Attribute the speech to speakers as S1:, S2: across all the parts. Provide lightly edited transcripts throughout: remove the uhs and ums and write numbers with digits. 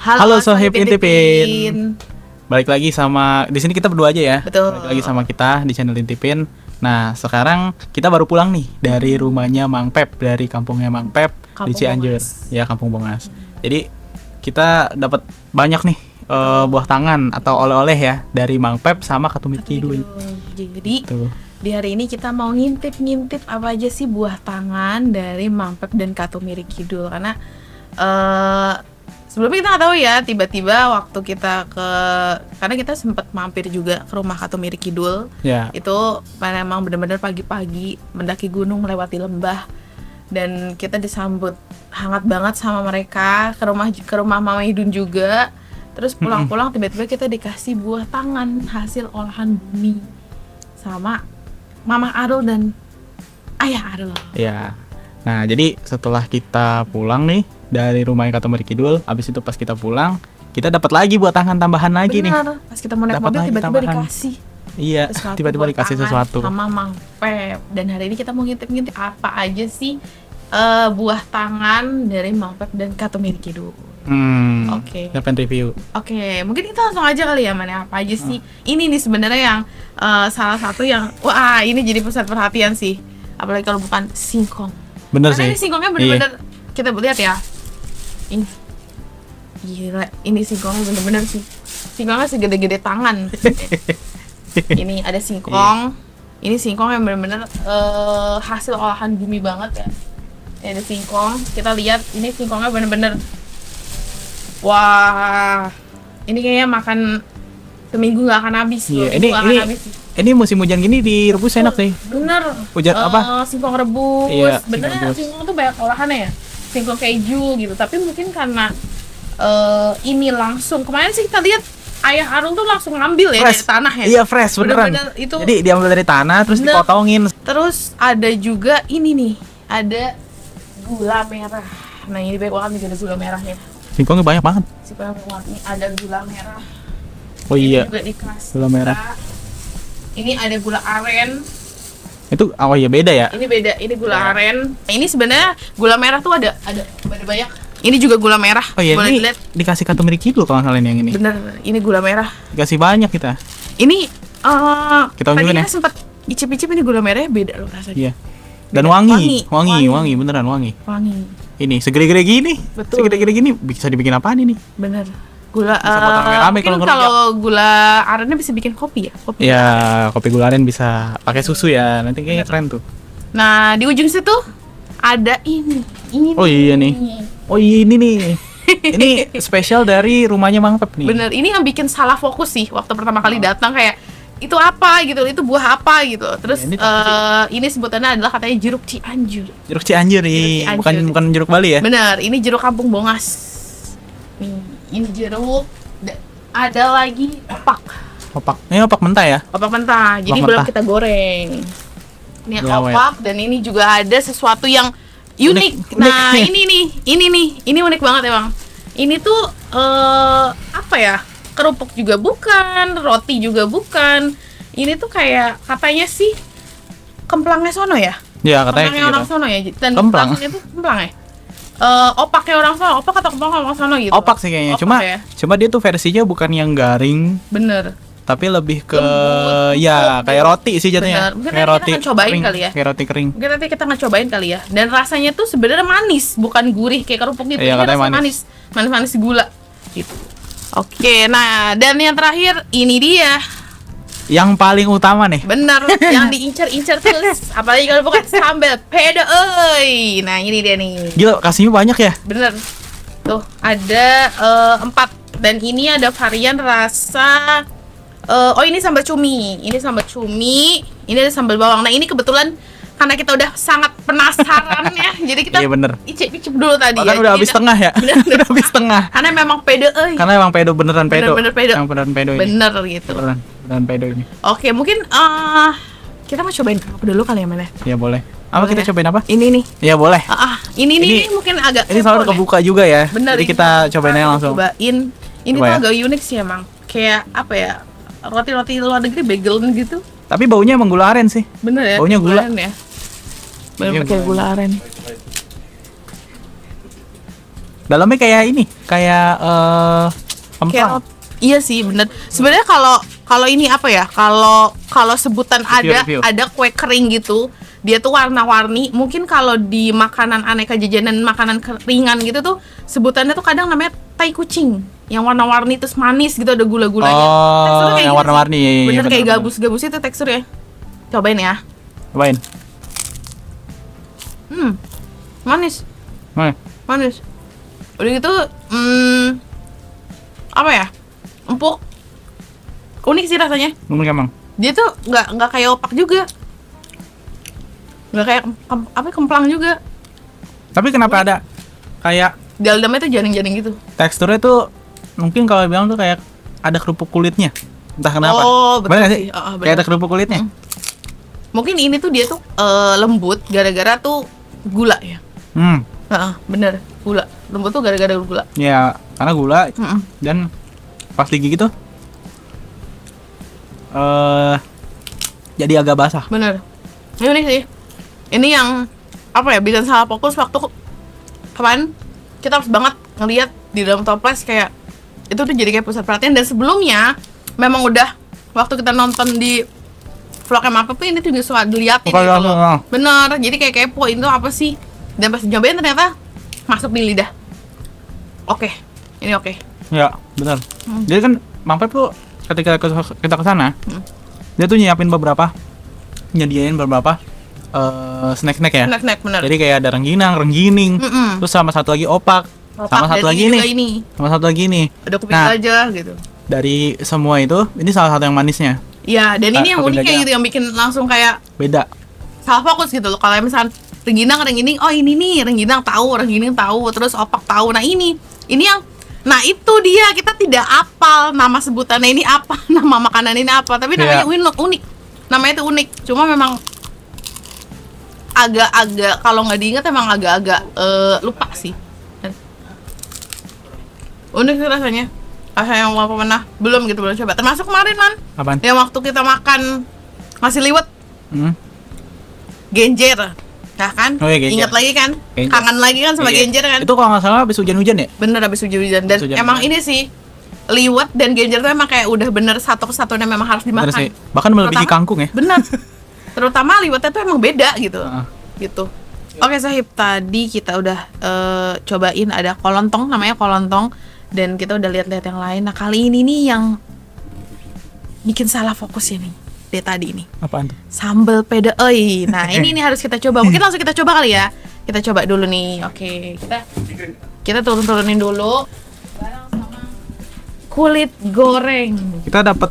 S1: Halo Sohib Intipin. Balik lagi sama di sini kita berdua aja ya.
S2: Betul.
S1: Balik lagi sama kita di channel Intipin. Nah, sekarang kita baru pulang nih dari rumahnya Mang Pep, dari kampungnya Mang Pep di Cianjur. Ya, Kampung Bongas. Jadi kita dapat banyak nih buah tangan atau oleh-oleh ya dari Mang Pep sama Katumir Kidul.
S2: Jadi
S1: Tuh.
S2: di hari ini kita mau ngintip apa aja sih buah tangan dari Mang Pep dan Katumir Kidul, karena sebelumnya kita nggak tahu ya, tiba-tiba waktu kita karena kita sempat mampir juga ke rumah Katumir Kidul.
S1: Ya.
S2: Itu memang benar-benar pagi-pagi mendaki gunung, melewati lembah, dan kita disambut hangat banget sama mereka. Ke rumah Mama Idun juga. Terus pulang-pulang tiba-tiba kita dikasih buah tangan hasil olahan bumi sama Mama Arul dan Ayah Arul.
S1: Ya. Nah, jadi setelah kita pulang nih dari rumahnya Katumir Kidul, abis itu pas kita pulang, kita dapat lagi buah tangan tambahan lagi nih.
S2: Benar, pas kita mau naik
S1: Dapat
S2: mobil
S1: lagi
S2: tiba-tiba
S1: tambahan.
S2: dikasih
S1: Iya,
S2: sesuatu
S1: tiba-tiba
S2: buah
S1: dikasih
S2: tangan
S1: sesuatu.
S2: sama Mang Pep. Dan hari ini kita mau ngintip-ngintip apa aja sih buah tangan dari Mang Pep dan Katumir Kidul. Oke.
S1: Siapa yang review?
S2: Oke, mungkin kita langsung aja kali ya, mana apa aja sih. Ini nih sebenarnya yang salah satu yang wah, ini jadi pusat perhatian sih. Apalagi kalau bukan singkong.
S1: Bener
S2: Karena
S1: sih.
S2: ini singkongnya bener-bener kita lihat ya. Ini gila, ini singkongnya bener-bener sih. Singkongnya segede-gede tangan. Ini ada singkong. Ini singkong yang bener-bener hasil olahan bumi banget ya. Ini ada singkong. Kita lihat ini singkongnya bener-bener wah. Ini kayaknya makan seminggu nggak akan habis.
S1: Iya,
S2: Nggak akan habis.
S1: ini musim hujan gini direbus enak sih.
S2: Bener.
S1: Hujan apa?
S2: Singkong rebus.
S1: Iya,
S2: Benernya
S1: singkong rebus.
S2: singkong tuh banyak olahannya ya. Singkong keju gitu. Tapi mungkin karena ini langsung kemarin sih kita lihat Ayah Arul tuh langsung ngambil ya dari tanah ya.
S1: Iya, fresh beneran.
S2: Bener-bener itu.
S1: Jadi diambil dari tanah terus
S2: Bener.
S1: dipotongin.
S2: Terus ada juga ini nih, ada gula merah. Nah, ini banyak banget nih, ada gula merahnya.
S1: Singkongnya banyak banget.
S2: Ini ada gula merah.
S1: Oh
S2: Ini
S1: iya.
S2: juga dikasih
S1: Gula merah.
S2: Ini ada gula aren.
S1: Itu iya beda ya.
S2: Ini beda, ini gula aren. Nah, ini sebenarnya gula merah tuh ada banyak. Ini juga gula merah.
S1: Oh iya,
S2: boleh
S1: ini
S2: dilihat.
S1: dikasih Katumir Kidul kalau kalian yang ini.
S2: Bener, ini gula merah.
S1: Dikasih banyak kita.
S2: Ini
S1: Kita
S2: tadi
S1: tunjukin ya.
S2: kita sempat icip-icip, ini gula merahnya beda loh rasanya.
S1: Iya. Dan
S2: Beda.
S1: wangi, beneran wangi.
S2: Wangi.
S1: Ini segede-gede gini.
S2: Betul.
S1: Segede-gede gini bisa dibikin apaan ini?
S2: Bener. Gula
S1: Bisa potong rame-rame
S2: mungkin
S1: kalau
S2: kalau gula arennya bisa bikin kopi ya, kopi.
S1: Ya, kopi gula aren bisa pakai susu ya. Nanti kayaknya keren tuh.
S2: Nah, di ujung situ ada ini.
S1: Oh iya nih. Oh ini nih. Ini spesial dari rumahnya Mang Pep nih.
S2: Bener, ini yang bikin salah fokus sih waktu pertama kali datang, kayak itu apa gitu, itu buah apa gitu. Terus
S1: Ya,
S2: ini sebutannya adalah katanya jeruk Cianjur.
S1: Jeruk Cianjur nih.
S2: Jeruk Cianjur.
S1: Bukan jeruk Bali ya?
S2: Bener, ini jeruk Kampung Bongas. Nih, ini jeruk. Ada lagi opak.
S1: Opak. Ini opak mentah ya?
S2: Opak mentah. Jadi
S1: Opak
S2: belum
S1: mentah.
S2: kita goreng. Ini
S1: Ya,
S2: opak, dan ini juga ada sesuatu yang unik.
S1: Unik.
S2: Nah, ini unik banget emang. Ini tuh apa ya? Kerupuk juga bukan, roti juga bukan. Ini tuh kayak katanya sih kemplangnya sono ya?
S1: Ya, katanya
S2: Kemplangnya orang
S1: gitu.
S2: sono ya. Dan
S1: Kemplang.
S2: kemplangnya tuh kemplang ya? Opaknya orang sono, opak atau kemplang orang sono gitu.
S1: Opak sih kayaknya.
S2: Opak
S1: Cuma
S2: ya?
S1: cuma dia tuh versinya bukan yang garing,
S2: Bener.
S1: tapi lebih ke
S2: Lembut,
S1: ya
S2: empuk
S1: kayak
S2: gitu.
S1: roti sih jatuhnya.
S2: Bener. Mungkin
S1: Kayak
S2: nanti
S1: roti
S2: kita akan cobain
S1: kering.
S2: kali ya.
S1: Kayak roti kering.
S2: Mungkin nanti kita ngecobain kali ya. Dan rasanya tuh sebenarnya manis, bukan gurih kayak kerupuk gitu.
S1: Iya,
S2: Ini
S1: katanya
S2: rasa manis. Manis gula gitu. Oke, nah dan yang terakhir ini dia.
S1: Yang paling utama nih.
S2: Bener, yang diincar-incar terus. Apalagi kalau bukan sambal pedo euy. Nah, ini dia nih.
S1: Gila, kasihnya banyak ya?
S2: Bener. Tuh, ada 4. Dan ini ada varian rasa oh ini sambal cumi. Ini sambal cumi. Ini ada sambal bawang. Nah, ini kebetulan karena kita udah sangat penasaran ya. Jadi kita
S1: Iya bener.
S2: icip-icip dulu tadi
S1: Bahkan
S2: ya.
S1: udah
S2: Jadi
S1: habis
S2: kita-
S1: tengah ya?
S2: Bener.
S1: Udah habis tengah.
S2: Karena memang pedo euy.
S1: Karena emang pedo beneran pedo.
S2: Bener-bener pedo.
S1: Yang beneran pedo ini.
S2: Bener gitu.
S1: Beneran pedo ini.
S2: Oke, mungkin kita mau cobain apa dulu kali ya, Mana?
S1: Ya boleh. Apa
S2: Boleh
S1: kita
S2: ya?
S1: cobain apa?
S2: Ini nih.
S1: Ya boleh.
S2: Ini
S1: Ini-
S2: mungkin agak
S1: Ini
S2: kepo
S1: selalu
S2: nih.
S1: kebuka juga ya.
S2: Bener,
S1: Jadi
S2: ini
S1: kita cobain aja langsung.
S2: Cobain. Ini
S1: Coba
S2: tuh
S1: ya.
S2: agak unik sih emang. Kayak apa ya? Roti-roti luar negeri bagel gitu.
S1: Tapi baunya emang gula aren sih.
S2: Bener ya?
S1: Baunya gula.
S2: aren ya. Bener
S1: Iya,
S2: pakai
S1: gula
S2: gula aren.
S1: Dalamnya kayak ini, kayak kemplang.
S2: Carrot. Iya sih, bener. Sebenarnya kalau ini apa ya? Kalau sebutan
S1: Review.
S2: ada kue kering gitu, dia tuh warna-warni. Mungkin kalau di makanan aneka jajanan, makanan keringan gitu tuh sebutannya tuh kadang namanya tai kucing. Yang warna-warni terus manis gitu, ada gula-gulanya.
S1: Oh, yang
S2: gitu
S1: warna-warni.
S2: sih.
S1: Iya,
S2: Bener kayak
S1: bener.
S2: gabus-gabus itu teksturnya. Cobain ya.
S1: Cobain.
S2: Manis.
S1: Mana?
S2: Manis. Udah gitu, apa ya? Empuk. Unik sih rasanya.
S1: Ngomong emang.
S2: Dia tuh nggak kayak opak juga, nggak kayak kemplang juga.
S1: Tapi kenapa ada kayak
S2: Di dalamnya tuh jaring-jaring gitu.
S1: teksturnya tuh mungkin kalau bilang tuh kayak ada kerupuk kulitnya. Entah kenapa.
S2: Oh, betul
S1: Bener nggak
S2: sih.
S1: sih?
S2: Bener.
S1: Kayak ada kerupuk kulitnya.
S2: Mungkin ini tuh dia tuh lembut gara-gara tuh gula ya. Bener, gula. Lembut tuh gara-gara gula.
S1: Ya, karena gula dan pas digigit tuh jadi agak basah.
S2: Bener. Ini unik sih. Ini yang apa ya, bikin salah fokus waktu kemarin kita harus banget ngelihat di dalam toples kayak itu tuh jadi kayak pusat perhatian. Dan sebelumnya memang udah waktu kita nonton di vlog apa pun ini tuh bisa diliatin
S1: Bukan
S2: gitu
S1: langsung,
S2: loh. Bener, jadi kayak kepo itu apa sih. Dan pas nyobain ternyata masuk di lidah. Oke, ini oke.
S1: Ya, benar. Jadi kan Mang Pep tuh ketika kita ke sana, dia tuh nyediain beberapa snack-snack ya.
S2: Snack bener.
S1: Jadi kayak ada rengginang, terus sama satu lagi opak, sama
S2: Dan
S1: satu lagi
S2: ini
S1: nih,
S2: juga ini.
S1: sama satu lagi nih.
S2: Ada kuping
S1: Nah.
S2: gajah gitu.
S1: Dari semua itu, ini salah satu yang manisnya.
S2: Iya, dan ini yang
S1: kuping
S2: unik kayak
S1: gajah.
S2: gitu, yang bikin langsung kayak
S1: Beda.
S2: salah fokus gitu loh. Kalau misalnya rengginang, oh ini nih rengginang tahu, terus opak tahu. Nah ini yang, nah itu dia, kita tidak apal nama sebutannya ini apa, nama makanan ini apa, tapi namanya unik. Namanya itu unik. Cuma memang agak-agak kalau nggak diingat emang agak-agak lupa sih. Unik sih rasanya. Rasa yang belum coba. Termasuk kemarin man,
S1: Apaan?
S2: yang waktu kita makan nasi liwet Genjer, ya kan?
S1: Oh iya, Genjer.
S2: Ingat lagi kan?
S1: Genjer.
S2: Kangen lagi kan sama
S1: Iya.
S2: Genjer kan?
S1: Itu kalau nggak salah habis hujan-hujan ya?
S2: Bener habis hujan-hujan. Dan
S1: Habis hujan.
S2: emang ini sih liwet dan Genjer tuh emang kayak udah bener satu kesatuan yang memang harus
S1: Bener
S2: dimakan.
S1: sih. Bahkan melebihi
S2: Terutama-
S1: kangkung ya.
S2: Bener. Terutama liwetnya tuh emang beda gitu.
S1: Heeh.
S2: Gitu. Oke Sahib, tadi kita udah cobain ada kolontong, namanya kolontong, dan kita udah lihat-lihat yang lain. Nah kali ini nih yang bikin salah fokus ini dari tadi ini.
S1: Apaan tuh?
S2: Sambal peda oi. Nah, ini harus kita coba. Mungkin langsung kita coba kali ya. Kita coba dulu nih. Oke, kita turunin dulu. Bareng sama kulit goreng.
S1: Kita dapat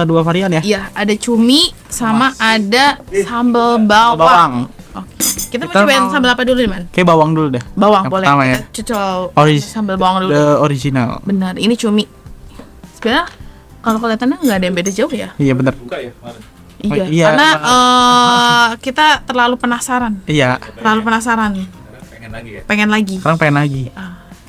S1: 2 varian ya.
S2: Iya, ada cumi sama ada sambal bawang. Oke. Kita mau
S1: Kita
S2: cobain
S1: mau-
S2: sambal apa dulu nih, Man?
S1: Kayak bawang dulu deh.
S2: Bawang
S1: Yang
S2: boleh.
S1: pertama ya.
S2: Kita cocok sambal bawang dulu.
S1: The original.
S2: Benar, ini cumi. Sebenarnya kalau kelihatannya nggak ada yang beda jauh ya.
S1: Iya bener.
S2: Iya,
S1: iya,
S2: karena kita terlalu penasaran.
S1: Iya.
S2: Terlalu penasaran. Pengen lagi.
S1: Sekarang pengen lagi.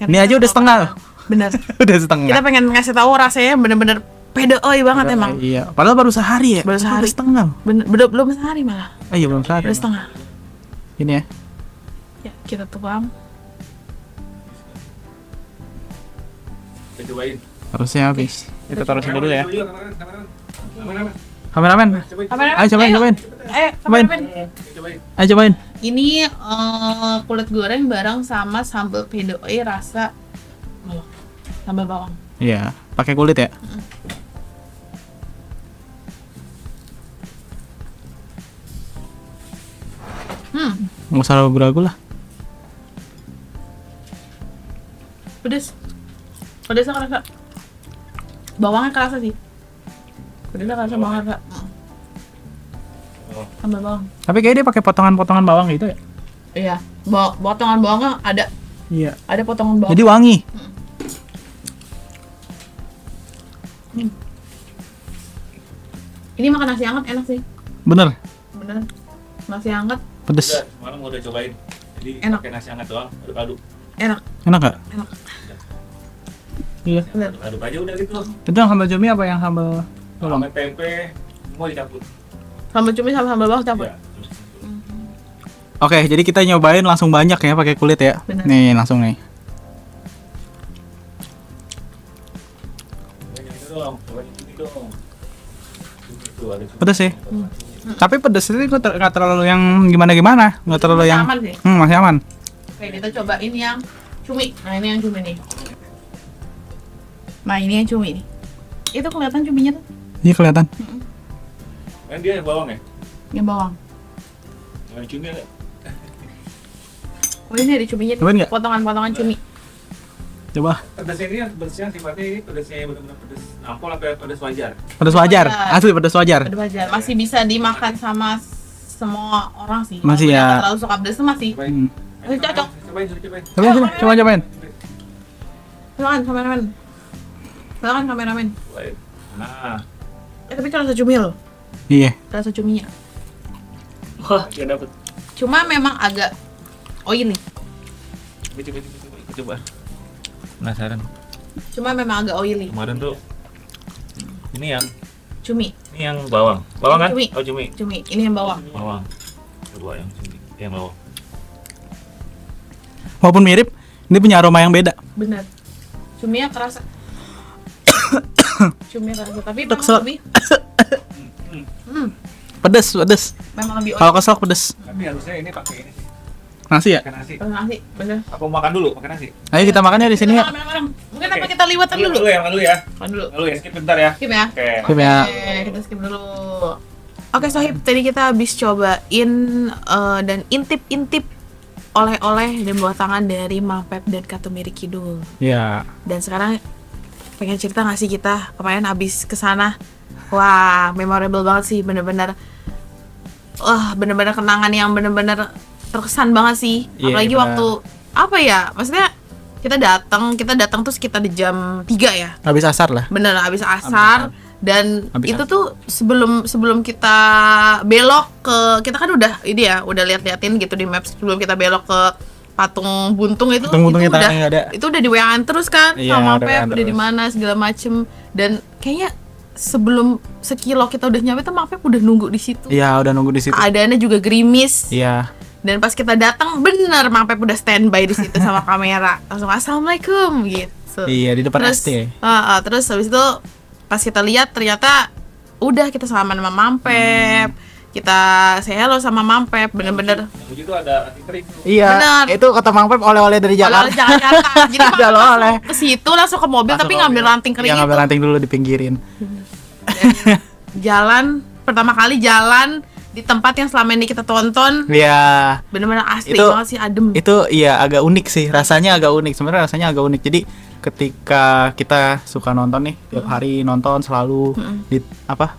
S2: Kan
S1: Ini aja udah setengah loh.
S2: Bener.
S1: Udah setengah.
S2: Kita pengen ngasih tahu rasanya bener-bener pedoy banget emang.
S1: Iya. Padahal baru sehari ya.
S2: Baru sehari.
S1: Udah setengah.
S2: Belum sehari malah.
S1: Iya belum sehari.
S2: Udah setengah.
S1: Ini ya.
S2: Ya, kita tuang.
S1: Harusnya habis. Kita taruhin dulu ya. Kameramen. Ayo cobain.
S2: Ayo,
S1: Cobain.
S2: kameramen.
S1: Ayo cobain.
S2: Ini kulit goreng bareng sama sambal pedoy rasa bawang. Sambal bawang.
S1: Iya. Pakai kulit ya. Nggak usah ragu-ragu lah.
S2: Pedes. Pedesnya kerasa. Bawangnya kerasa sih. Pedesnya kerasa banget, Kak. Sambal bawang.
S1: Tapi kayaknya dia pakai potongan-potongan bawang gitu ya.
S2: Iya, potongan bawangnya ada.
S1: Iya.
S2: Ada potongan bawang.
S1: Jadi wangi.
S2: Ini makan nasi hangat enak sih.
S1: Bener.
S2: Bener. Nasi hangat
S1: Pedes.
S3: Malam udah cobain. Jadi
S2: Enak.
S3: pakai nasi hangat doang, aduk-aduk.
S2: enak.
S1: Enak gak?
S2: Enak.
S1: Iya.
S2: Bener.
S3: Aduk aja udah gitu.
S1: Itu yang sambal cumi apa yang sambal bawang?
S3: Sama tempe semua dicampur.
S2: Sambal cumi sama sambal bawang campur.
S3: Ya.
S1: Oke, jadi kita nyobain langsung banyak ya pakai kulit ya.
S2: Bener.
S1: Nih, langsung nih.
S3: dong, cobain cumi dong. Cumi tuh ada cumi.
S1: Pedas sih. Tapi pedas itu nggak terlalu yang gimana-gimana, nggak terlalu
S2: Masih
S1: yang
S2: aman sih.
S1: masih aman.
S2: Oke, kita cobain yang cumi. Nah, ini yang cumi nih. Nah, ini yang cumi nih. Itu kelihatan cuminya tuh,
S1: Iya kelihatan.
S3: Kan dia yang bawang ya?
S2: yang bawang.
S3: Yang cumi ada.
S2: Oh, ini ada cuminya tuh.
S1: Cobain nggak?
S2: Potongan-potongan cumi.
S1: Coba.
S3: Pedasnya ini yang pedasnya sifatnya ini pedasnya yang benar-benar pedas nampol apa pedas wajar?
S1: Pedas wajar,
S2: Wajar.
S1: asli pedas wajar.
S2: Ada wajar. Masih bisa dimakan sama semua orang sih.
S1: Masih
S2: Walaupun
S1: ya.
S2: yang terlalu suka pedas tuh masih.
S3: Cobain.
S1: Hmm.
S2: Masih cocok.
S3: Cobain, cobain.
S1: Cobain sini, cobain.
S2: Silakan kameramen. Silakan kameramen.
S3: Cobain. Nah,
S2: Tapi itu rasa cumi loh.
S1: Iya.
S2: Rasa cuminya.
S3: wah, dia dapet.
S2: Cuma memang agak oily.
S3: Coba. Penasaran.
S2: Cuma memang agak oily.
S3: Kemarin tuh ini
S2: Cumi.
S3: yang bawang. Bawang kan?
S2: Cumi.
S3: Oh, cumi.
S2: Cumi. Ini yang bawang.
S3: Bawang. Coba yang cumi, yang bawang.
S1: Walaupun mirip, ini punya aroma yang beda.
S2: Bener. Cuminya kerasa. Cuminya kerasa. Tapi
S1: Udah
S2: memang
S1: kesel.
S2: lebih.
S1: Pedes.
S2: Memang lebih
S1: Kalau
S2: oily.
S1: kesel pedes.
S3: Tapi harusnya ini pakai ini sih.
S1: Nasi ya?
S3: Makan nasi.
S2: Nasi. Bener.
S3: Apa mau makan dulu? Makan nasi.
S1: Ayo kita makannya di sini ya.
S2: Makan. Mungkin apa kita liwatan dulu?
S3: Dulu ya, makan dulu ya.
S2: Makan dulu.
S3: Dulu ya, skip bentar ya.
S2: Skip ya.
S3: Oke.
S1: Skip ya.
S2: Oke, kita skip dulu. Oke, Sohib, tadi kita habis cobain dan intip-intip oleh-oleh dan buah tangan dari Mapep dan Katumiri Kidul.
S1: Iya.
S2: Dan sekarang pengen cerita nggak sih kita kemarin habis kesana? Wah, memorable banget sih, bener-bener. Bener-bener kenangan yang bener-bener terkesan banget sih.
S1: Iya,
S2: Apalagi
S1: bener.
S2: waktu apa ya? Maksudnya kita datang tuh sekitar di jam 3 ya.
S1: Habis asar lah.
S2: Bener, habis asar. Dan
S1: Habis
S2: itu tuh sebelum kita belok ke, kita kan udah lihat-liatin gitu di maps sebelum kita belok ke patung buntung itu,
S1: Patung buntung
S2: itu
S1: kita
S2: udah
S1: nggak ada.
S2: itu udah di WA-an terus kan
S1: Iya,
S2: sama
S1: udah
S2: Pep
S1: WA-an
S2: udah di
S1: terus.
S2: mana segala macem. Dan kayaknya sebelum sekilo kita udah nyampe tuh Mapep udah nunggu di situ.
S1: Iya, udah nunggu di situ.
S2: Keadaannya juga gerimis.
S1: Iya.
S2: Dan pas kita datang bener Mapep udah standby di situ sama kamera. Langsung assalamualaikum gitu.
S1: Iya, di depan
S2: Terus,
S1: ST.
S2: terus habis itu pas kita lihat ternyata udah kita salaman sama Mampep, kita say hello sama Mampep, bener-bener.
S3: Yang lucu tuh ada nasi kering tuh.
S1: Iya.
S2: Benar.
S1: Itu kata Mang Pep oleh-oleh dari
S2: Kalau
S1: Jakarta.
S2: Jakarta, jadi
S1: Ada
S2: Mampep
S1: oleh.
S2: langsung ke situ langsung ke mobil
S1: Langsung
S2: tapi
S1: ke
S2: ngambil
S1: mobil.
S2: ranting kering
S1: Iya, ngambil
S2: itu.
S1: ranting dulu dipinggirin.
S2: Jalan pertama kali jalan di tempat yang selama ini kita tonton,
S1: Iya.
S2: bener-bener asli
S1: Itu-
S2: banget sih, adem.
S1: Itu iya agak unik sih, rasanya agak unik. Sebenarnya rasanya agak unik. Jadi ketika kita suka nonton nih, tiap hari nonton selalu di apa?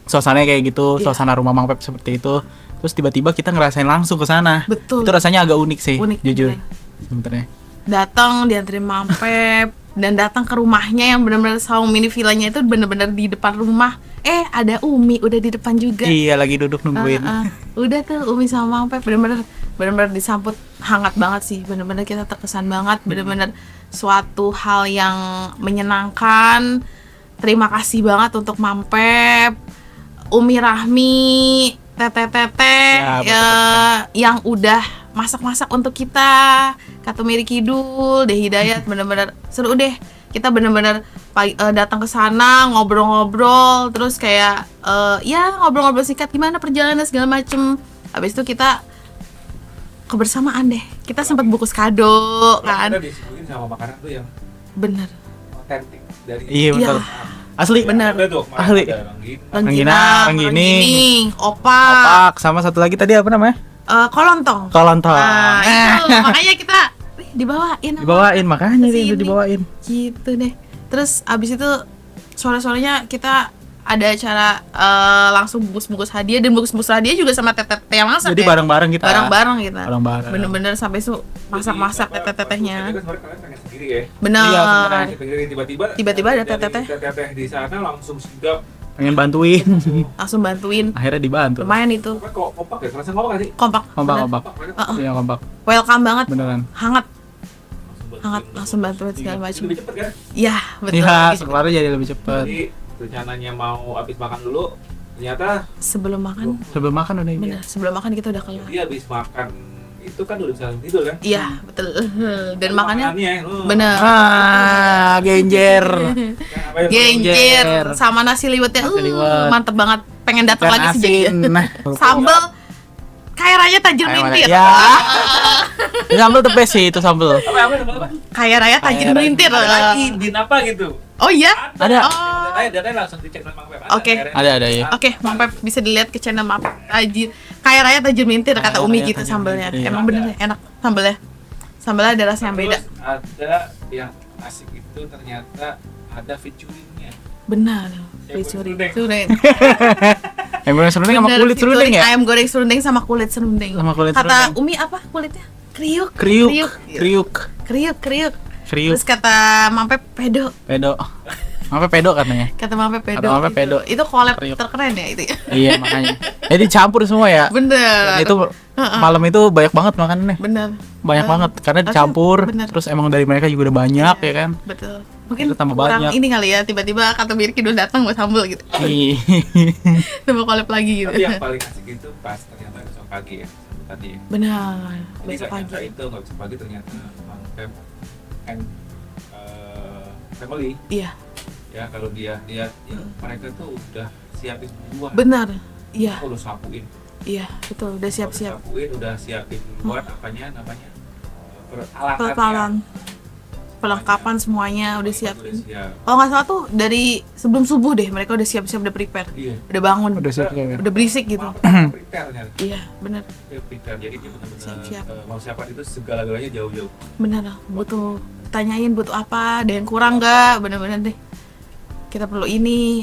S1: Suasananya kayak gitu,
S2: Iya.
S1: suasana rumah Mang Pep seperti itu. Terus tiba-tiba kita ngerasain langsung ke sana.
S2: Betul.
S1: Itu rasanya agak unik sih,
S2: Unik,
S1: jujur.
S2: bener.
S1: Sebenarnya.
S2: Datang dianterin Mampep dan datang ke rumahnya yang benar-benar saung mini villanya itu benar-benar di depan rumah. Ada Umi udah di depan juga.
S1: Iya, lagi duduk nungguin.
S2: Udah tuh Umi sama Mampep benar-benar disambut hangat banget sih. Benar-benar kita terkesan banget, benar-benar suatu hal yang menyenangkan. Terima kasih banget untuk Mampep, Umi Rahmi, Teteh-teteh
S1: Ya,
S2: yang udah masak-masak untuk kita. Katumiri Kidul, Deh Hidayat, bener-bener seru deh. Kita bener-bener datang ke sana ngobrol-ngobrol, terus kayak ngobrol-ngobrol singkat gimana perjalanan segala macem. Habis itu kita kebersamaan deh. Kita sempat bungkus kado kan.
S3: Kita disuguhin sama makanan tuh yang
S2: Bener.
S3: otentik dari
S1: Iya, betul. Asli.
S2: Bener.
S3: Ada tuh, kemarin
S1: Ahli.
S3: ada ranggin.
S1: Rengginang,
S2: renggining, opak,
S1: Opak sama satu lagi tadi apa namanya?
S2: kolontong.
S1: Kolontong.
S2: Nah, itu makanya kita dibawain sama
S1: Dibawain makanya
S2: kesini.
S1: itu dibawain.
S2: Gitu deh. Terus abis itu sore-sorenya kita ada acara langsung bungkus-bungkus hadiah, dan bungkus-bungkus hadiah juga sama teteh yang masak
S1: Jadi
S2: ya.
S1: bareng-bareng kita.
S2: Bareng-bareng kita.
S1: Bareng-bareng.
S2: Bener-bener sampai masak-masak
S3: Jadi,
S2: teteh-tetehnya.
S3: Tadi kan sebenarnya kalian pengen sendiri ya.
S2: Bener.
S1: Iya, sebenarnya.
S3: Pengen
S2: Tiba-tiba ada
S3: dari
S2: teteh.
S3: teteh di sana langsung sigap.
S1: Pengen bantuin.
S2: Langsung bantuin.
S1: Akhirnya dibantu.
S2: Lumayan itu.
S3: Apa kok kompak ya? Terasa kompak gak sih?
S2: Kompak.
S1: Kompak,
S2: bener.
S1: kompak.
S3: Kompak.
S1: Iya, kompak.
S2: Welcome banget.
S1: Beneran.
S2: Hangat.
S3: Bantuin.
S2: Hangat langsung bantuin segala macam.
S3: Lebih cepet kan?
S2: Iya, betul.
S1: Iya,
S2: Gitu.
S1: sekelarnya jadi lebih cepet.
S3: Jadi rencananya mau habis makan dulu, ternyata
S2: Sebelum makan,
S1: Sebelum makan udah ini.
S2: bener. Sebelum makan kita udah kelar.
S3: dia habis makan itu kan udah bisa tidur kan?
S2: Iya, betul. Dan makannya
S3: Makanannya,
S2: bener.
S1: Ah, genjer.
S3: kan
S2: Genjer
S1: Genjer.
S2: sama nasi liwetnya.
S1: Nasi liwet.
S2: Mantep banget. Pengen datang
S1: Ikan
S2: lagi sih
S1: asin.
S2: jadinya.
S1: Nah,
S2: Sambel kaya raya tajir
S1: Kaya
S2: melintir.
S1: raya. Ya. Sambel the best sih itu sambel.
S3: Apa?
S2: Kaya raya tajir
S1: Kaya raya.
S2: melintir.
S3: Ada lagi din apa gitu?
S2: Oh iya?
S1: Ada.
S2: Oh.
S3: Datanya langsung dicek sama Mang Pep.
S2: Oke.
S1: Ada ya.
S2: Oke, Mang Pep bisa dilihat ke channel Mang Pep. Tajir. Kaya raya tajir melintir kata
S1: Kaya
S2: Umi
S1: raya
S2: gitu
S1: tajir
S2: sambelnya.
S1: melintir, iya.
S2: Emang bener enak sambelnya. Sambelnya ada rasa yang beda.
S3: Terus ada yang asik itu ternyata ada featuringnya.
S2: Benar.
S3: Ya,
S2: Featuring.
S3: serundeng.
S1: Ayam goreng serundeng sama
S2: Bener,
S1: kulit serundeng
S2: featuring
S1: ya?
S2: Ayam goreng serundeng sama kulit serundeng.
S1: Sama kulit
S2: Kata
S1: serundeng.
S2: Umi apa kulitnya? Kriuk.
S1: Kriuk.
S2: Kriuk.
S1: Kriuk.
S2: Kriuk.
S1: Kriuk.
S2: Terus kata Mang Pep pedo.
S1: Pedo. Apa pedo katanya?
S2: Kata Mang Pep pedo.
S1: Kata Mang Pep pedo.
S2: Itu collab
S1: Kriuk.
S2: terkeren ya itu. Ya?
S1: Iya makanya. Jadi campur semua ya.
S2: Bener.
S1: Dan itu malam itu banyak banget makanannya.
S2: Bener.
S1: Banyak banget karena
S2: Oke,
S1: dicampur.
S2: bener.
S1: Terus emang dari mereka juga udah banyak ya kan.
S2: Betul. Mungkin
S1: Itu tambah
S2: kurang
S1: banyak.
S2: ini kali ya, tiba-tiba kata Birki udah datang buat sambel gitu.
S1: Ih.
S2: Coba collab lagi gitu.
S3: Tapi yang paling asik itu pas ternyata besok pagi ya. Tadi ya.
S2: Benar.
S3: Jadi
S2: Besok
S3: nggak nyangka
S2: pagi.
S3: itu nggak besok pagi ternyata Mang Pep and family
S2: Iya,
S3: ya kalau dia ya, mereka tuh udah siapin buah.
S2: benar. Iya,
S3: Udah sapuin.
S2: iya, betul. Udah siap-siap.
S3: Udah sapuin, udah siapin buat apanya namanya peralatannya.
S2: Peralatan, perlengkapan semuanya udah siapin.
S3: siap.
S2: Kalau nggak salah tuh dari sebelum subuh deh mereka udah siap-siap, udah prepare,
S3: Iya.
S2: udah bangun,
S1: Udah siap ya.
S2: udah berisik gitu.
S3: Prepare-nya.
S2: Iya, benar,
S3: Dia prepare. Jadi dia benar-benar
S2: Siap-siap.
S3: mau siapkan itu segala-galanya jauh-jauh.
S2: benar. Butuh tanyain butuh apa, ada yang kurang nggak, bener-bener deh. Kita perlu ini,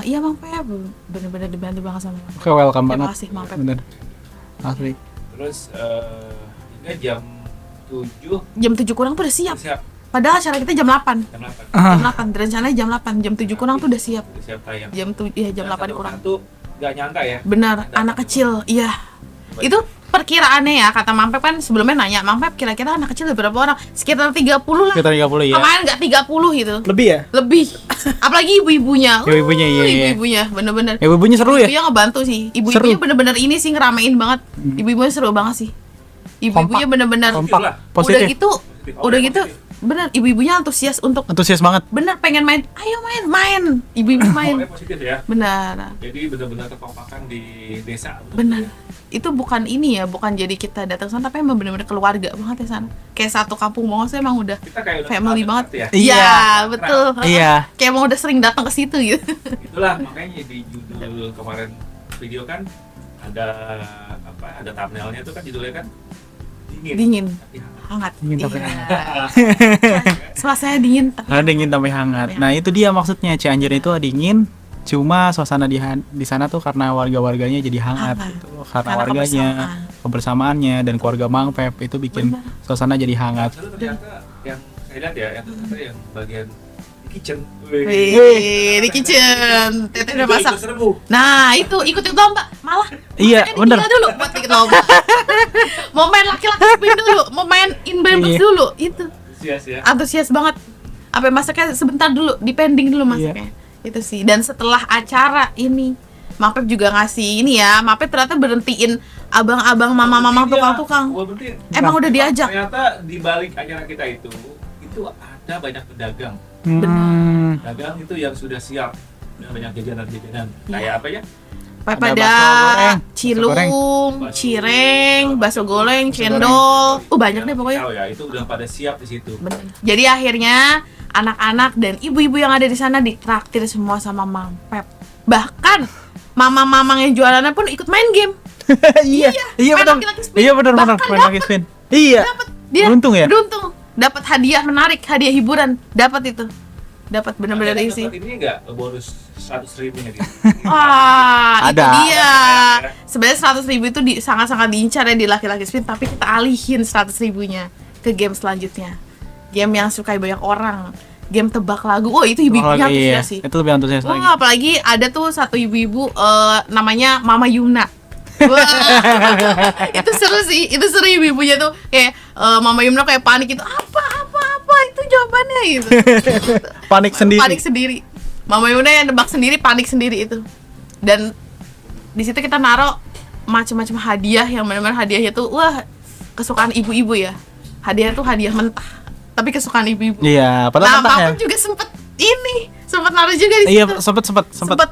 S2: iya Mang Pep, bener-bener dibantu banget sama Mang Pep.
S1: Oke, welcome
S2: Terima
S1: banget.
S2: kasih Mang Pep.
S1: Bener. Asli.
S3: Terus hingga jam 7
S2: Jam 7 kurang tuh udah siap.
S3: siap
S2: Padahal acara kita jam 8.
S3: jam 8.
S2: Jam 8, rencananya jam 8, jam 7 kurang tuh udah siap.
S3: Udah siap tayang.
S2: Jam 7, ya jam 8 kurang.
S3: Tuh nggak nyangka ya.
S2: Benar, anak kecil, iya. Itu perkiraannya ya, kata Mang Pep kan sebelumnya nanya, Mang Pep kira-kira anak kecil ada berapa orang? Sekitar 30 lah.
S1: Kita 30 ya.
S2: Kemarin nggak 30 gitu.
S1: Lebih ya?
S2: Lebih. Apalagi ibu-ibunya.
S1: Ibu-ibunya, iya, iya.
S2: Ibu-ibunya, bener-bener.
S1: Ya ibunya seru ya?
S2: Ibunya ngebantu sih. Ibu-ibunya
S1: Seru.
S2: bener-bener ini sih ngeramein banget. Ibu-ibunya seru banget sih. Ibu-ibunya
S1: Kompak.
S2: bener-bener.
S1: Kompak.
S2: Udah
S1: Positif.
S2: gitu, udah gitu, bener. Ibu-ibunya antusias untuk
S1: Antusias banget.
S2: bener pengen main. Ayo main. Ibu-ibu main.
S3: Pokoknya positif ya.
S2: Benar.
S3: Jadi benar-benar terkompakan di desa.
S2: Benar. Itu bukan ini ya, bukan jadi kita datang sana tapi emang bener-bener keluarga banget ya sana. Kayak satu kampung Bongos emang udah
S3: Kita kayak udah
S2: family
S3: kenal
S2: banget.
S3: ya.
S2: Iya, betul.
S1: Iya.
S2: Kayak emang udah sering datang ke situ gitu.
S3: Itulah makanya di judul kemarin video kan ada apa? Ada thumbnailnya tuh kan judulnya kan dingin.
S2: Dingin,
S3: Tapi hangat.
S2: hangat.
S1: Dingin tapi
S2: Iya. Suasananya dingin tapi
S1: Karena dingin tapi hangat. Nah, itu dia maksudnya Cianjur itu dingin, cuma suasana di sana tuh karena warga-warganya jadi hangat
S2: Hangat.
S1: gitu. Karena
S2: Karena
S1: warganya, kebersamaannya dan keluarga Mang Pep itu bikin
S2: Benar.
S1: suasana jadi hangat.
S3: Lalu ternyata yang saya lihat ya, yang ternyata yang bagian di kitchen.
S2: Wih, di kitchen. Teteh udah masak.
S3: Ikut serbu.
S2: Nah, itu ikutin lomba. Malah
S1: Iya,
S2: masaknya
S1: bener.
S2: ditinggal dulu buat ikut lomba. Mau main laki-laki spin dulu, mau main inbound
S1: Iya.
S2: dulu. Itu
S3: Antusias ya.
S2: antusias banget. Apa masaknya sebentar dulu, dipending dulu masaknya. Itu sih. Dan setelah acara ini, Mang Pep juga ngasih ini ya. Mang Pep ternyata berhentiin abang-abang, mama-mama tukang-tukang.
S3: Gua berhenti.
S2: Emang udah diajak.
S3: Ternyata di balik acara kita itu ada banyak pedagang. Dagang itu yang sudah siap dengan banyak jajanan-jajanan.
S2: Iya.
S3: Kayak apa ya?
S2: Pada
S1: bakso goreng,
S2: cilung,
S3: bakso
S2: cireng, bakso goreng,
S1: bakso
S2: cendol. Banyak deh pokoknya.
S3: Tahu ya, itu udah pada siap di situ.
S2: Bener. Jadi akhirnya anak-anak dan ibu-ibu yang ada di sana ditraktir semua sama Mang Pep. Bahkan mama-mama yang jualannya pun ikut main game.
S1: Iya. Iya
S2: main
S1: benar.
S2: laki-laki spin.
S1: Iya benar
S2: Bahkan
S1: main lagi spin. Iya.
S2: Dapat dia.
S1: Beruntung ya?
S2: Beruntung. Dapat hadiah menarik, hadiah hiburan. Dapat itu. Dapat benar-benar
S3: Ada
S2: isi.
S3: dapat ini enggak bonus 100.000 nya gitu.
S2: Wah, itu
S1: Ada.
S2: dia. Sebenarnya 100.000 itu sangat-sangat diincar ya di laki-laki spin, tapi kita alihin 100.000-nya ke game selanjutnya. Game yang sukai banyak orang. Game tebak lagu. Oh, itu ibu-ibunya
S1: Iya.
S2: antusias sih.
S1: Itu lebih antusias lagi.
S2: Wah, apalagi ada tuh satu ibu-ibu namanya Mama Yuna. Wah, itu seru sih. Itu seru ibu-ibunya tuh kayak Mama Yuna kayak panik gitu. Apa itu jawabannya gitu.
S1: Panik sendiri.
S2: Panik sendiri. Mama Yuna yang nebak sendiri, panik sendiri itu. Dan di situ kita naruh macam-macam hadiah yang benar-benar hadiahnya tuh wah kesukaan ibu-ibu ya. Hadiah tuh hadiah mentah, tapi kesukaan ibu-ibu.
S1: Iya, padahal
S2: Nah,
S1: mentah ya.
S2: Mang Pep juga sempet ini, Sempet naruh juga di
S1: Iya,
S2: situ.
S1: sempet.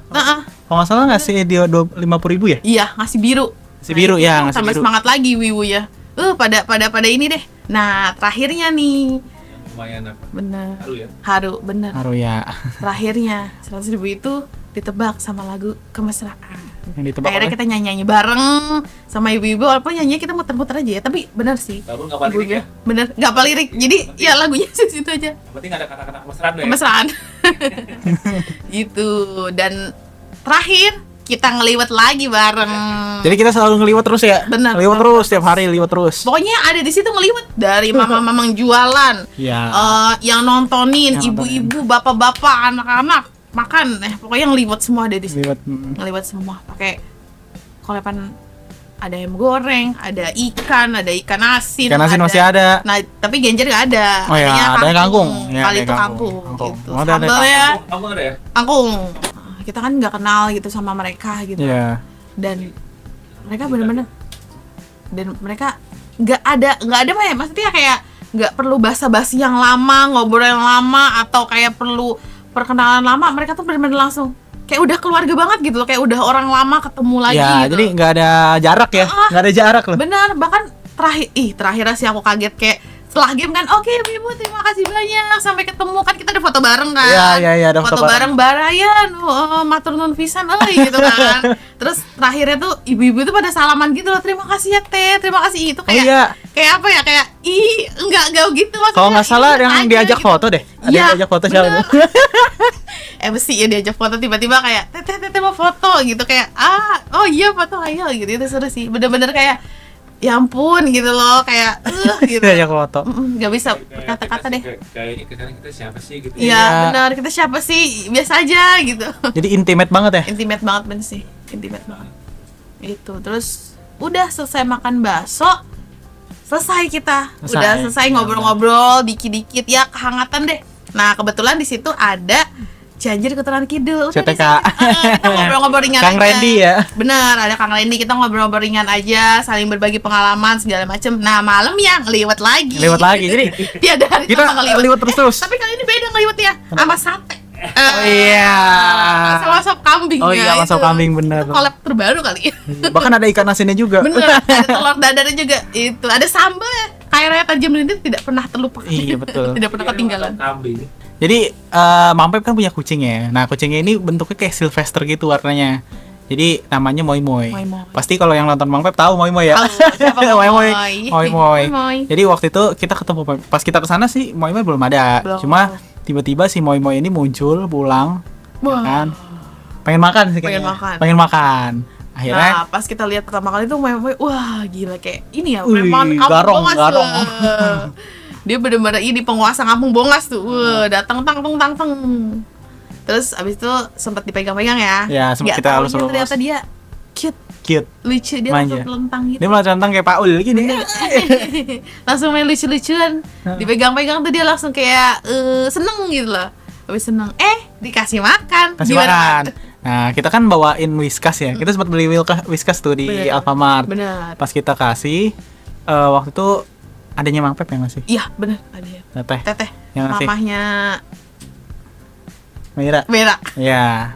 S2: Heeh.
S1: Kalau nggak salah ngasih dia 50.000 ya?
S2: Iya, ngasih biru.
S1: Ngasih biru,
S2: itu
S1: ya, ngasih
S2: tambah
S1: biru.
S2: semangat lagi wiwu ya. Pada ini deh. Nah, terakhirnya nih.
S3: Lumayan apa?
S2: Bener.
S3: Haru ya.
S2: Haru, bener.
S1: Haru ya.
S2: Terakhirnya 100.000 itu ditebak sama lagu Kemesraan.
S1: Yang ditebak
S2: Akhirnya
S1: oleh
S2: kita nyanyi bareng sama ibu-ibu, walaupun nyanyi kita muter-muter aja ya, tapi bener sih.
S3: Walaupun nggak apa lirik ya.
S2: Bener, nggak apa lirik. Jadi ya lagunya situ aja.
S3: Yang penting ada kata-kata kemesraan ya.
S2: Kemesraan. Gitu. Dan terakhir kita ngeliwat lagi bareng.
S1: Jadi kita selalu ngeliwat terus ya?
S2: Benar.
S1: Ngeliwat terus, setiap hari liwat terus.
S2: Pokoknya ada di situ ngeliwat dari mama-mamang jualan,
S1: Iya.
S2: yang nontonin,
S1: Yang
S2: ibu-ibu, bapak-bapak, anak-anak makan, pokoknya ngeliwat semua ada di situ.
S1: Liwat.
S2: Ngeliwat semua pakai kolepan, ada ayam goreng, ada ikan asin.
S1: Ikan asin masih ada.
S2: Nah, tapi genjer nggak ada.
S1: Oh ya,
S2: Adanya
S1: ada yang kangkung. Ya,
S2: Kali
S1: ada
S2: itu
S1: yang
S2: kangkung.
S1: kangkung.
S2: Gitu.
S1: Oh, ada
S2: Sambalnya
S3: Kamu ada ya?
S2: kangkung. Kita kan nggak kenal gitu sama mereka gitu.
S1: Iya.
S2: Dan mereka bener-bener, dan mereka nggak ada apa ya, maksudnya kayak nggak perlu basa-basi yang lama, ngobrol yang lama, atau kayak perlu perkenalan lama. Mereka tuh bener-bener langsung kayak udah keluarga banget gitu loh, kayak udah orang lama ketemu lagi
S1: Ya,
S2: gitu.
S1: jadi nggak ada jarak ya, nggak ada jarak loh.
S2: Benar, bahkan terakhir sih aku kaget kayak setelah game kan, oke ibu terima kasih banyak, sampai ketemu kan, kita ada foto bareng kan.
S1: Iya, ada
S2: foto bareng Barayan, matur nuwun pisan gitu kan. Terus terakhirnya tuh ibu-ibu tuh pada salaman gitu loh, terima kasih ya teh, terima kasih itu, kayak
S1: iya.
S2: kayak apa ya, kayak enggak gitu maksudnya.
S1: Kalau nggak salah
S2: ini
S1: yang
S2: aja
S1: diajak
S2: gitu.
S1: foto deh. Ada
S2: Iya,
S1: yang diajak foto siapa?
S2: bener. MC ya diajak foto, tiba-tiba kayak teh mau foto gitu, kayak oh iya foto ayo gitu. Itu seru sih, bener-bener kayak ya ampun gitu loh, kayak gitu.
S1: Diajak foto.
S2: Nggak bisa berkata-kata deh.
S3: Kayaknya kesannya kita siapa sih gitu.
S2: Iya
S1: Iya.
S2: benar, kita siapa sih, biasa aja gitu.
S1: Jadi intimate banget ya.
S2: Intimate banget bener sih, intimate banget itu. Terus udah selesai makan bakso, selesai kita. Udah selesai ngobrol-ngobrol dikit-dikit ya, kehangatan deh. Nah kebetulan di situ ada Cianjur Keturunan Kidul. Udah
S1: CTK.
S2: di situ, kita ngobrol-ngobrol ringan
S1: Kang
S2: aja.
S1: Randy ya.
S2: Bener, ada Kang Randy, kita ngobrol-ngobrol ringan aja, saling berbagi pengalaman segala macem. Nah malam ya ngeliwat lagi.
S1: Lewat lagi. Jadi
S2: Tiada hari
S1: kita
S2: tanpa ngeliwat.
S1: liwat terus.
S2: Tapi kali ini beda ngeliwatnya, sama sate.
S1: Oh iya.
S2: Sama sop kambing.
S1: Oh iya,
S2: ya,
S1: sop
S2: itu.
S1: kambing, bener.
S2: Itu collab terbaru kali.
S1: Bahkan ada ikan asinnya juga.
S2: Bener, ada telur dadarnya juga. Itu ada sambal ya. Kayak raya tajam lintir tidak pernah terlupakan.
S1: Iya, betul.
S2: Tidak pernah ketinggalan.
S3: Kambing.
S1: Jadi Mang Pep kan punya kucing ya. Nah kucingnya ini bentuknya kayak Sylvester gitu warnanya. Jadi namanya Moi Moi.
S2: Moi Moi.
S1: Pasti kalau yang nonton Mang Pep tahu Moi Moi ya.
S2: Tahu, siapa
S1: Moi Moi.
S2: Moi?
S1: Moi Moi.
S2: Moi Moi.
S1: Jadi waktu itu kita ketemu pas kita kesana sih Moi Moi belum ada.
S2: Belum.
S1: Cuma tiba-tiba si Moi Moi ini muncul pulang, ya
S2: Wah.
S1: kan? Pengen makan sih
S2: Pengen
S1: kayaknya.
S2: makan.
S1: Pengen makan. Akhirnya
S2: Nah, pas kita lihat pertama kali tuh Moi Moi, wah gila kayak ini ya,
S1: Wih,
S2: memang kampung
S1: garong,
S2: Bongas.
S1: garong.
S2: Wah. Dia bener-bener ini penguasa kampung Bongas tuh. Wah, datang tang. Terus abis itu sempat dipegang-pegang ya.
S1: Ya, sempat
S2: Nggak
S1: kita
S2: taunya
S1: halus-halus.
S2: ternyata dia cute,
S1: cute.
S2: lucu, dia
S1: Manja.
S2: langsung telentang gitu.
S1: Dia malah centang kayak Paul gini.
S2: Langsung main lucu-lucuan, dipegang-pegang tuh dia langsung kayak seneng gitu loh. Habis seneng, dikasih makan.
S1: Kasih
S2: Gimana?
S1: makan. Nah, kita kan bawain Whiskas ya. Kita sempat beli Whiskas tuh di
S2: Bener.
S1: Alfamart.
S2: Bener.
S1: Pas kita kasih waktu itu adanya Mang Pep yang ngasih.
S2: Iya bener, ada ya.
S1: Teteh
S2: Teteh,
S1: yang ngasih.
S2: mamahnya
S1: Mira.
S2: Vera.
S1: Ya.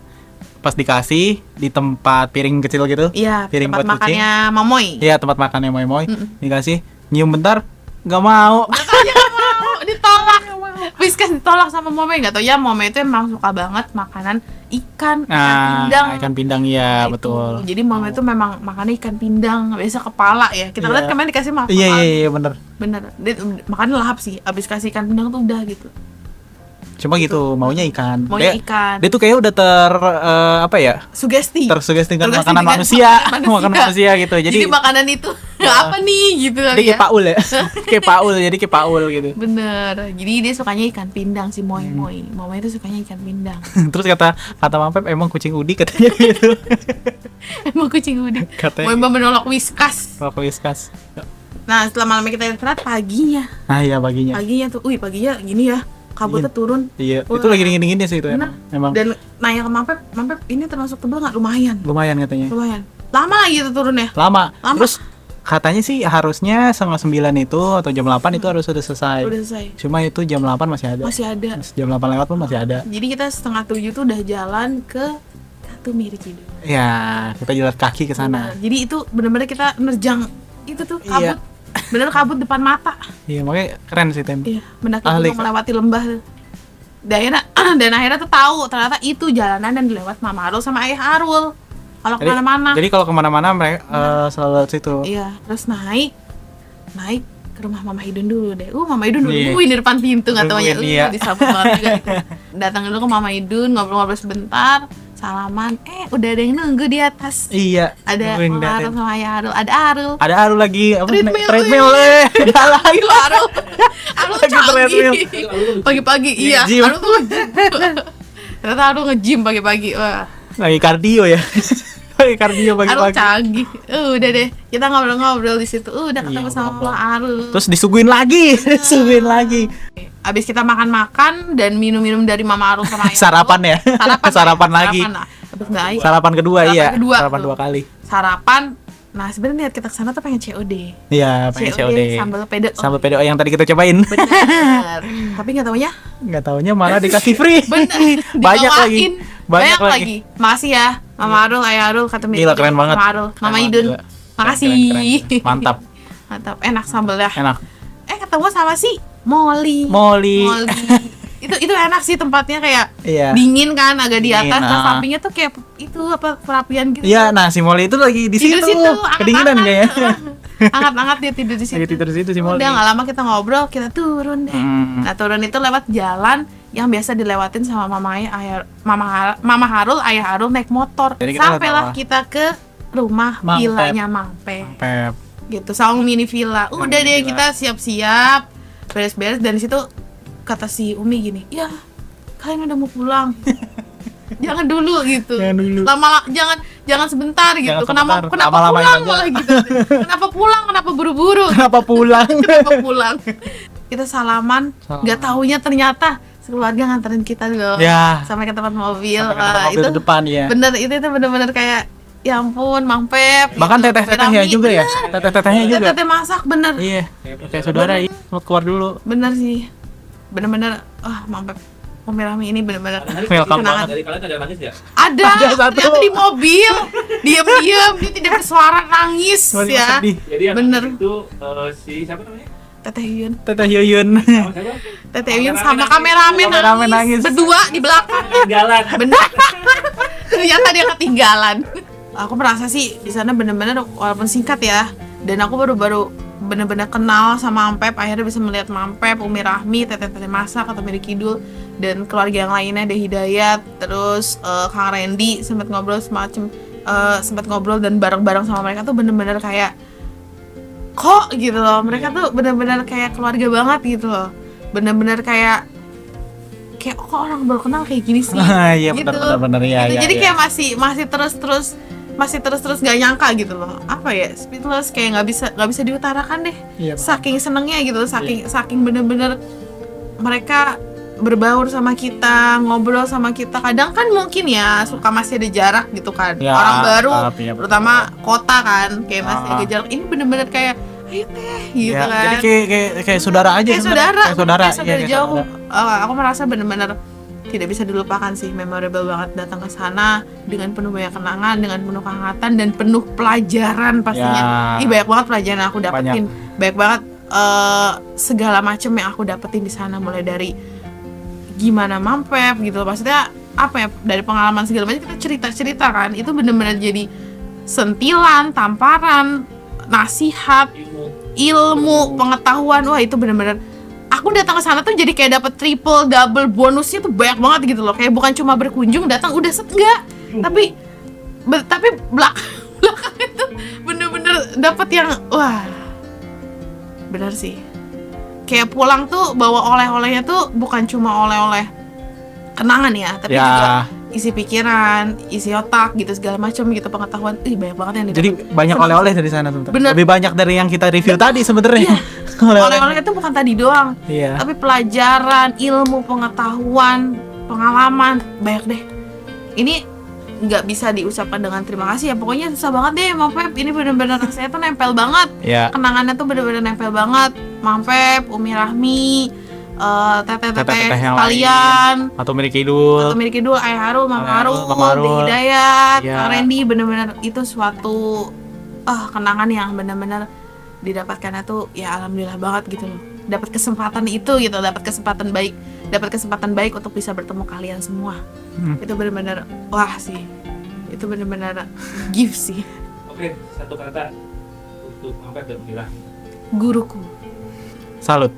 S1: Pas dikasih di tempat piring kecil gitu.
S2: Iya,
S1: Piring
S2: tempat
S1: buat kucing.
S2: makannya Mamoy.
S1: Iya, tempat makannya Moi Moi.
S2: Mm-mm.
S1: Dikasih, nyium bentar, nggak mau.
S2: Makanya gak mau, ditolak. Whiskas ditolak sama Momoy, nggak tau ya, Momoy itu emang suka banget makanan ikan pindang.
S1: Ikan pindang ya,
S2: Itu.
S1: betul.
S2: Jadi Momoy itu memang makannya ikan pindang, biasa kepala ya. Kita
S1: Iya.
S2: lihat kemarin dikasih makan.
S1: Iya, bener.
S2: Bener. Dia makannya lahap sih. Abis kasih ikan pindang tuh udah gitu.
S1: Cuma gitu, maunya ikan.
S2: Maunya
S1: Dia-
S2: ikan.
S1: Dia tuh kayak udah apa ya?
S2: Sugesti.
S1: Tersugesti dengan
S2: Tersugesti
S1: makanan
S2: dengan
S1: manusia,
S2: makanan
S1: makanan manusia gitu.
S2: Jadi
S1: Jadi
S2: makanan itu apa nih gitu
S1: dia
S2: kali
S1: kayak
S2: ya.
S1: Paul ya. Kayak Paul, jadi kayak Paul gitu.
S2: Bener. Jadi dia sukanya ikan pindang si Moy Moy. Momoy itu sukanya ikan pindang.
S1: Terus kata Mang Pep emang kucing Udi katanya gitu.
S2: Emang kucing udah.
S1: Katanya.
S2: Moy menolak Whiskas.
S1: Kalau Whiskas.
S2: Nah setelah malamnya kita istirahat, paginya
S1: Iya paginya.
S2: tuh, paginya gini ya, kabutnya
S1: Dingin.
S2: turun.
S1: Iya,
S2: Wah.
S1: itu lagi dingin-dinginnya sih itu
S2: Bener.
S1: emang.
S2: Dan nanya ke Mampep ini termasuk tebal nggak? Lumayan.
S1: Lumayan katanya.
S2: Lumayan. Lama lagi tuh turun ya.
S1: Lama.
S2: Lama.
S1: Terus katanya sih harusnya 8:30 itu atau jam 8 itu harus sudah selesai.
S2: Udah selesai.
S1: Cuma itu jam 8 masih ada.
S2: Masih ada.
S1: Jam 8 lewat pun masih ada.
S2: Jadi kita 6:30 tuh udah jalan ke Katumiri Kidul.
S1: Ya, kita jalan kaki ke sana.
S2: Benar. Jadi itu benar-benar kita nerjang itu tuh kabut.
S1: Iya.
S2: Bener kabut depan mata.
S1: Iya, makanya keren sih Tem.
S2: Iya, mendaki
S1: Ahli.
S2: gunung melewati lembah. Dan akhirnya tuh tahu ternyata itu jalanan yang dilewat Mama Arul sama Ayah Arul. Kalau kemana-mana.
S1: Jadi kalau kemana-mana mereka selalu lewat situ.
S2: Iya, terus naik ke rumah Mama Idun dulu deh. Mama Idun
S1: Iya.
S2: nungguin di depan pintu nggak taunya
S1: Nungguin, iya.
S2: disambut banget juga gitu. Datang dulu ke Mama Idun, ngobrol-ngobrol sebentar, salaman. Udah ada yang nunggu di atas.
S1: Iya.
S2: Ada
S1: nungguin
S2: Mama Arul
S1: datin.
S2: sama Ayah Arul, ada Arul.
S1: Ada Aru lagi apa?
S2: Treadmill.
S1: Udah lagi.
S2: Gila, Arul
S1: Lagi treadmill.
S2: canggih. Pagi-pagi, iya.
S1: Nge-gym.
S2: Arul tuh nge-gym. Ternyata Arul nge-gym pagi-pagi. Wah,
S1: Lagi kardio ya. Lagi kardio
S2: Arul
S1: pagi-pagi.
S2: canggih. Udah deh, kita ngobrol-ngobrol di situ. Udah ketemu
S1: Iya,
S2: sama
S1: ngobrol.
S2: Mama Arul.
S1: Terus disuguhin lagi, disuguhin lagi.
S2: Abis kita makan-makan dan minum-minum dari Mama Arul sama Ayah
S1: Sarapan
S2: Arul.
S1: ya.
S2: Sarapan,
S1: Sarapan lagi.
S2: Lah. Abis nggak air.
S1: Sarapan kedua
S2: Sarapan
S1: iya.
S2: kedua
S1: Sarapan
S2: tuh.
S1: 2 kali.
S2: Sarapan. Nah, sebenarnya niat kita kesana tuh pengen COD.
S1: Iya, pengen COD.
S2: Sambal pedo.
S1: Sambal PDO yang tadi kita cobain.
S2: Bener. Tapi nggak taunya
S1: Nggak taunya malah dikasih free.
S2: bener.
S1: Banyak lagi.
S2: Dibawain. Banyak lagi. Makasih ya Mama Arul, Ayah Arul, kata
S1: Gila, keren banget.
S2: Mama Arul, Mama
S1: Keren
S2: Idun.
S1: banget.
S2: Makasih.
S1: Keren. Mantap.
S2: Mantap. Enak sambelnya.
S1: Enak.
S2: Ketemu sama si Molly.
S1: Molly.
S2: Itu enak sih tempatnya, kayak
S1: Iya.
S2: dingin kan, agak di atas.
S1: Dingin,
S2: Nah,
S1: ah.
S2: sampingnya tuh kayak itu apa perapian gitu.
S1: Iya, nah si Molly itu lagi di
S2: Tidur
S1: situ. Kedinginan kayaknya.
S2: Hangat-hangat dia tidur di situ.
S1: Lagi tidur di situ si Molly.
S2: Udah nggak lama kita ngobrol, kita turun deh.
S1: Hmm.
S2: Nah, turun itu lewat jalan yang biasa dilewatin sama Mama Harul, Ayah Harul naik motor.
S1: Jadi kita
S2: Sampailah
S1: lewat
S2: kita ke rumah
S1: Mang
S2: villanya Mang Pep.
S1: Pep.
S2: Gitu, sama mini villa. Udah
S1: Mini
S2: deh,
S1: villa.
S2: kita siap-siap, beres-beres, dan di situ kata si Umi gini, ya kalian udah mau pulang. Jangan dulu gitu.
S1: Jangan dulu.
S2: Jangan sebentar gitu.
S1: Jangan
S2: Kenapa
S1: sebentar.
S2: kenapa
S1: Lama-lamain
S2: pulang
S1: aja.
S2: malah gitu. Kenapa pulang? Kenapa buru-buru?
S1: Kenapa pulang?
S2: Kenapa pulang? Kita salaman,
S1: Salaman.
S2: nggak taunya ternyata sekeluarga nganterin kita loh.
S1: Ya.
S2: Sampai ke tempat mobil.
S1: Sampai ke tempat
S2: Wah,
S1: mobil
S2: itu
S1: di depan ya.
S2: bener, itu bener-bener kayak ya ampun, Mang Pep.
S1: Bahkan
S2: gitu.
S1: teteh-tetehnya
S2: Rami,
S1: juga ya.
S2: bener.
S1: Teteh-tetehnya juga.
S2: Teteh masak bener.
S1: Iya. Kayak saudara ya. Mau keluar dulu.
S2: Bener sih. Bener-bener Mang Pep, Umi Rami ini bener-bener
S1: Welcome
S2: kenangan.
S3: Dari kalian ada nangis ya?
S2: Ada
S1: satu.
S2: ternyata di mobil, diam-diam, dia tidak bersuara, nangis
S1: Masih
S2: ya.
S1: sedih.
S3: Jadi yang
S2: Bener.
S3: nangis itu si siapa namanya?
S2: Teteh Yun,
S1: Teteh Yuyun.
S3: Sama siapa?
S2: Teteh Yun sama kameramen
S1: Kameramen
S2: nangis.
S1: nangis.
S2: Berdua di belakang.
S3: Jalan.
S2: Bener. Ternyata dia ketinggalan. Aku merasa sih di sana bener-bener walaupun singkat ya, dan aku baru bener-bener kenal sama Mang Pep, akhirnya bisa melihat Mang Pep, Umi Rahmi, teteh-teteh masak, atau Miri Kidul, dan keluarga yang lainnya, ada Hidayat, terus Kang Randy, sempat ngobrol dan bareng-bareng sama mereka tuh bener-bener kayak kok gitu loh, mereka tuh bener-bener kayak keluarga banget gitu loh, bener-bener kayak kok orang baru kenal kayak gini sih.
S1: Iya,
S2: Gitu.
S1: benar ya.
S2: Gitu.
S1: Ya,
S2: Jadi
S1: ya.
S2: kayak masih terus nggak nyangka gitu loh, apa ya, speechless, kayak nggak bisa diutarakan deh.
S1: Iya,
S2: Saking senengnya gitu, saking bener-bener mereka berbaur sama kita, ngobrol sama kita. Kadang kan mungkin ya suka masih ada jarak gitu kan,
S1: Ya,
S2: orang baru,
S1: tapi ya, betul.
S2: terutama kota kan, kayak masih
S1: Ah.
S2: ada jarak. Ini bener-bener kayak ayo teh gitu
S1: Ya,
S2: kan.
S1: jadi kayak saudara aja
S2: Kayak
S1: sebenarnya.
S2: saudara,
S1: Iya, kayak
S2: jauh.
S1: saudara.
S2: Aku merasa bener-bener tidak bisa dilupakan sih, memorable banget datang ke sana dengan penuh banyak kenangan, dengan penuh kehangatan dan penuh pelajaran pastinya.
S1: Ya.
S2: Ih, banyak banget pelajaran yang aku dapetin, banyak banget segala macam yang aku dapetin di sana, mulai dari gimana Mang Pep gitu, maksudnya apa ya, dari pengalaman segala macam kita cerita kan, itu bener-bener jadi sentilan, tamparan, nasihat, ilmu, pengetahuan. Wah, itu bener-bener aku datang ke sana tuh jadi kayak dapet triple double bonusnya tuh banyak banget gitu loh. Kayak bukan cuma berkunjung datang udah set, enggak. Tapi belakang itu bener-bener dapet yang wah. Bener sih. Kayak pulang tuh bawa oleh-olehnya tuh bukan cuma oleh-oleh kenangan ya, tapi
S1: Ya.
S2: juga isi pikiran, isi otak gitu, segala macam gitu, pengetahuan. Banyak banget yang didapat.
S1: Jadi banyak oleh-oleh dari sana teman-teman.
S2: Bener.
S1: Lebih banyak dari yang kita review tadi sebenarnya.
S2: Oleh-oleh itu bukan tadi doang,
S1: Iya.
S2: tapi pelajaran, ilmu, pengetahuan, pengalaman, banyak deh. Ini nggak bisa diucapkan dengan terima kasih ya. Pokoknya susah banget deh Mang Pep, ini bener-bener saya tuh nempel banget.
S1: Ya.
S2: Kenangannya tuh bener-bener nempel banget. Mang Pep, Umi Rahmi, teteh-teteh
S1: yang
S2: kalian,
S1: lain. Atau Miri Kidul.
S2: atau Miri Kidul, Ayah Harul, Mama
S1: Harul,
S2: Harul,
S1: Mama Harul.
S2: Teh Hidayat,
S1: Iya.
S2: Kang Randy, bener-bener itu suatu kenangan yang bener-bener didapatkannya tuh ya alhamdulillah banget gitu loh. Dapat kesempatan itu gitu, dapat kesempatan baik untuk bisa bertemu kalian semua. Itu bener-bener wah sih. Itu bener-bener gift sih.
S3: Oke, satu kata untuk Mang Pep dan Umi Rahmi.
S2: Guruku.
S1: Salut.